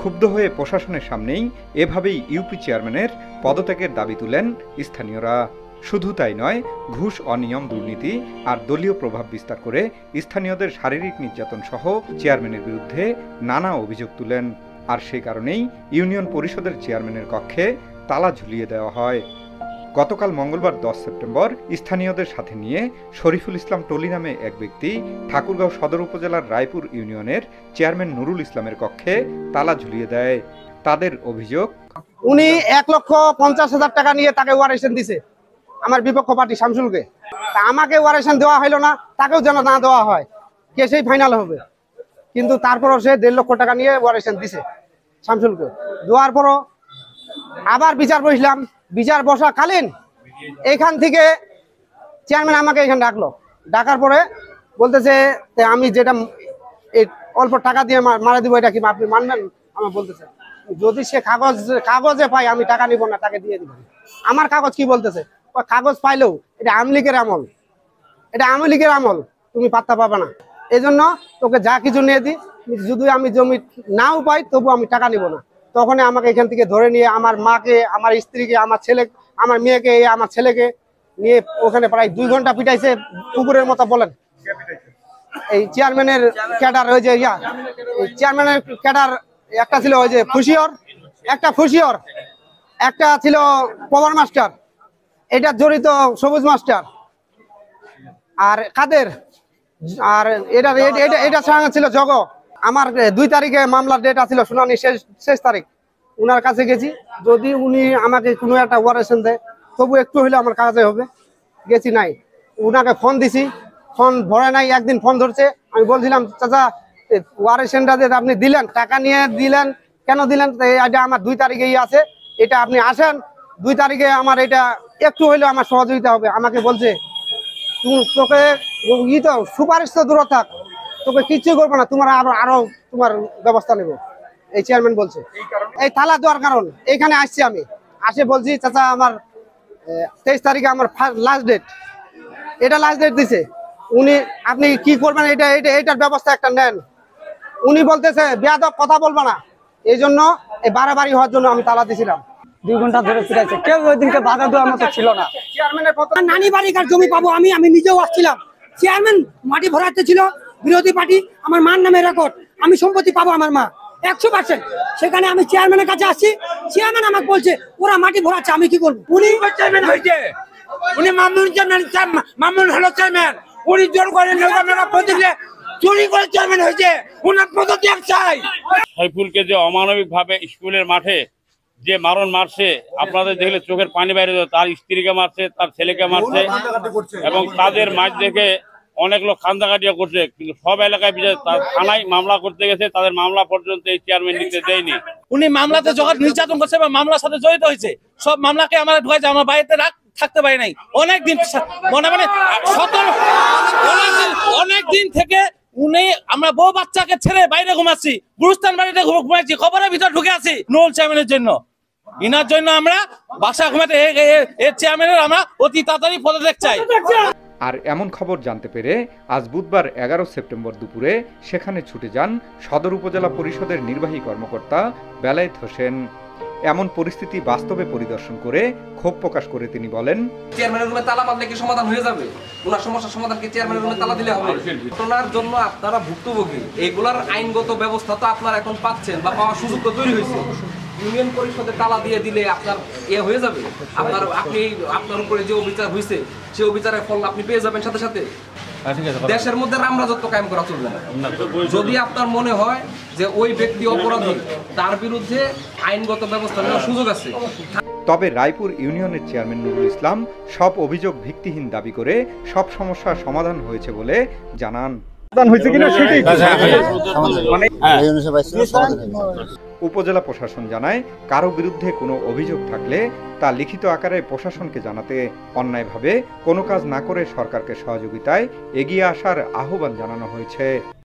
ক্ষুব্ধ হয়ে প্রশাসনের সামনেই এভাবেই ইউপি চেয়ারম্যানের পদত্যাগের দাবি তুলেন স্থানীয়রা। শুধু তাই নয়, ঘুষ, অনিয়ম, দুর্নীতি আর দলীয় প্রভাব বিস্তার করে স্থানীয়দের শারীরিক নির্যাতন সহ চেয়ারম্যানের বিরুদ্ধে নানা অভিযোগ তুলেন। আর সেই কারণেই ইউনিয়ন পরিষদের চেয়ারম্যানের কক্ষে তালা ঝুলিয়ে দেওয়া হয়। গতকাল মঙ্গলবার 10 সেপ্টেম্বর স্থানীয়দের সাথে নিয়ে শরীফুল ইসলাম টলি নামে এক ব্যক্তি ঠাকুরগাঁও সদর উপজেলার রায়পুর ইউনিয়নের চেয়ারম্যান নুরুল ইসলামের কক্ষে তালা ঝুলিয়ে দেয়। তাদের অভিযোগ, উনি 1,50,000 টাকা নিয়ে তাকে ওয়ারেশন দিছে আমার বিপক্ষ পার্টি শামসুলকে। আমাকে ওয়ারেশন দেওয়া হলো না, তাকেও যেন না দেওয়া হয়, কে সেই ফাইনাল হবে। কিন্তু তারপরও সে 1.5 লক্ষ টাকা নিয়ে ওয়ারেশন দিছে শামসুলকে। দেওয়ার পরও আবার বিচার বসলাম। বিচার বসাকালীন এইখান থেকে চেয়ারম্যান আমাকে এখানে ডাকার পরে বলতেছে আমি যেটা অল্প টাকা দিয়ে মারা দিব, এটা কি আপনি মানবেন? আমার বলতেছে যদি সে কাগজে পাই আমি টাকা নিব না, তাকে দিয়ে দিব। আমার কাগজ কি বলতেছে, কাগজ পাইলেও এটা আওয়ামী লীগের আমল, এটা আওয়ামী লীগের আমল, তুমি পাত্তা পাবে না। এই জন্য তোকে যা কিছু নিয়ে দিই, যদি আমি জমি নাও পাই তবু আমি টাকা নিব না। তখন আমাকে এখান থেকে ধরে নিয়ে আমার মাকে, আমার স্ত্রীকে, আমার ছেলে, আমার মেয়েকে, আমার ছেলেকে নিয়ে ওখানে প্রায় 2 ঘন্টা পিটাইছে কুকুরের মতো। বলেন এই চেয়ারম্যানের ক্যাডার, ওই যে চেয়ারম্যানের ক্যাডার একটা ছিল ওই যে ফুসিয়র, একটা ছিল পাওয়ার মাস্টার, এটা জড়িত সবুজ মাস্টার আর কাদের, আর এটা সঙ্গে ছিল জগ। আমার 2 তারিখে মামলার ডেট আছিল, শুনানি শেষ তারিখ। উনার কাছে গেছি, যদি উনি আমাকে কোনো একটা ওয়ারেশন দেয় তবু একটু হলে আমার কাজে হবে। গেছি নাই, উনাকে ফোন দিছি, ফোন ধরে নাই। একদিন ফোন ধরছে, আমি বলছিলাম চাচা ওয়ারেশনটা যে আপনি দিলেন, টাকা নিয়ে দিলেন, কেন দিলেন? এটা আমার 2 তারিখেই আছে, এটা আপনি আসেন 2 তারিখে, আমার এটা একটু হইলেও আমার সহযোগিতা হবে। আমাকে বলছে তোকে তো সুপারিশ তো দূর থাক, তোকে কিচ্ছু করবো না, তোমার আরো তোমার ব্যবস্থা নেব, এই চেয়ারম্যান বলছে। এই তালা দেওয়ার কারণ এইখানে আসছি আমি, আসে বলছি চাচা আমার 23 তারিখে আমার লাস্ট ডেট, এটা লাস্ট ডেট দিছে। উনি আপনি কি করবেন এটার ব্যবস্থা একটা নেন। উনি বলতেছে বেয়াদব কথা বলবো না, এই জন্য এই বাড়াবাড়ি হওয়ার জন্য আমি তালা দিছিলাম। 2 ঘন্টা ধরে ফিরাইছে, কেউ ওই দিনকে বাধা দেওয়ার মতো ছিল না। নানি বাড়িকার জমি পাবো আমি নিজেও আসছিলাম। চেয়ারম্যান মাটি ভরাতে ছিল, বিরোধী পার্টি, আমার মার নামে রেকর্ড, আমি সম্পত্তি পাবো আমার মা 100%। সেখানে আমি চেয়ারম্যানের কাছে আসছি, চেয়ারম্যান আমাকে বলছে ওরা মাটি ভরাচ্ছে, আমি কি করবো? উনি চেয়ারম্যান হয়েছে, উনি মামুন হলো চেয়ারম্যান, উনি জোর করে চুরি করে চেয়ারম্যান হয়েছে, উনার পদত্যাগ চাই। সাইফুলকে যে অমানবিক ভাবে স্কুলের মাঠে যে মারণ মারছে, আপনাদের দেখলে চোখের পানি বাইরে, তার স্ত্রীকে মারছে, তার ছেলেকে মারছে, এবং তাদের মাঝ দেখে অনেক লোক কান্দাকাটিয়া করছে। কিন্তু সব এলাকায় থানায় মামলা করতে গেছে, তাদের মামলা পর্যন্ত এই চেয়ারম্যান নিতে দেয়নি। উনি মামলাতে জগৎ নির্যাতন করছে এবং মামলার সাথে জড়িত হয়েছে। সব মামলাকে আমরা ঢুকাইছে, আমার বাড়িতে থাকতে পারি নাই অনেকদিন, অনেকদিন থেকে উনি, আমরা বউ বাচ্চাকে ছেড়ে বাইরে ঘুমাচ্ছি, গুরুস্থান বাড়িতে ঘুমাচ্ছি, খবরের ভিতর ঢুকে আছি নুরুল চেয়ারম্যানের জন্য। ইনার জন্য আমরা বাসা ঘুমাতে, এর চেয়ারম্যানের আমরা অতি তাড়াতাড়ি পদত্যাগ চাই। আর এমন খবর জানতে পেরে আজ বুধবার 11 সেপ্টেম্বর দুপুরে সেখানে ছুটে যান সদর উপজেলা পরিষদের নির্বাহী কর্মকর্তা বেলায়েত হোসেন। এমন পরিস্থিতি বাস্তবে পরিদর্শন করে ক্ষোভ প্রকাশ করে তিনি বলেন, চেয়ারম্যানের রুমে তালা মারলে কি সমাধান হয়ে যাবে? ওনার সমস্যার সমাধান কি চেয়ারম্যানের রুমে তালা দিলে হবে? ঘটনার জন্য আপনারা ভুক্তভোগী, এইগুলার আইনগত ব্যবস্থা তো আপনারা এখন পাচ্ছেন বা পাওয়ার সুযোগ তো তৈরি হয়েছে। ইউনিয়ন পরিষদে তালা দিয়ে দিলে আপনার হয়ে যাবে? আপনার উপরে যে অবিচার হয়েছে সে অবিচারের ফল আপনি পেয়ে যাবেন সাথে সাথে। দেশের মধ্যে রামরাজত্ব কায়েম করা চলবে না। যদি আপনার মনে হয় যে ওই ব্যক্তি অপরাধী, তার বিরুদ্ধে আইনগত ব্যবস্থা নেওয়ার সুযোগ আছে। তবে রায়পুর ইউনিয়নের চেয়ারম্যান নুরুল ইসলাম সব অভিযোগ ভিত্তিহীন দাবি করে সব সমস্যার সমাধান হয়েছে বলে জানান। উপজেলা প্রশাসন জানায়, কারো বিরুদ্ধে কোনো অভিযোগ থাকলে তা লিখিত আকারে প্রশাসনকে জানাতে, অন্যায়ভাবে কোনো কাজ না করে সরকারকে সহযোগিতায় এগিয়ে আসার আহ্বান জানানো হয়েছে।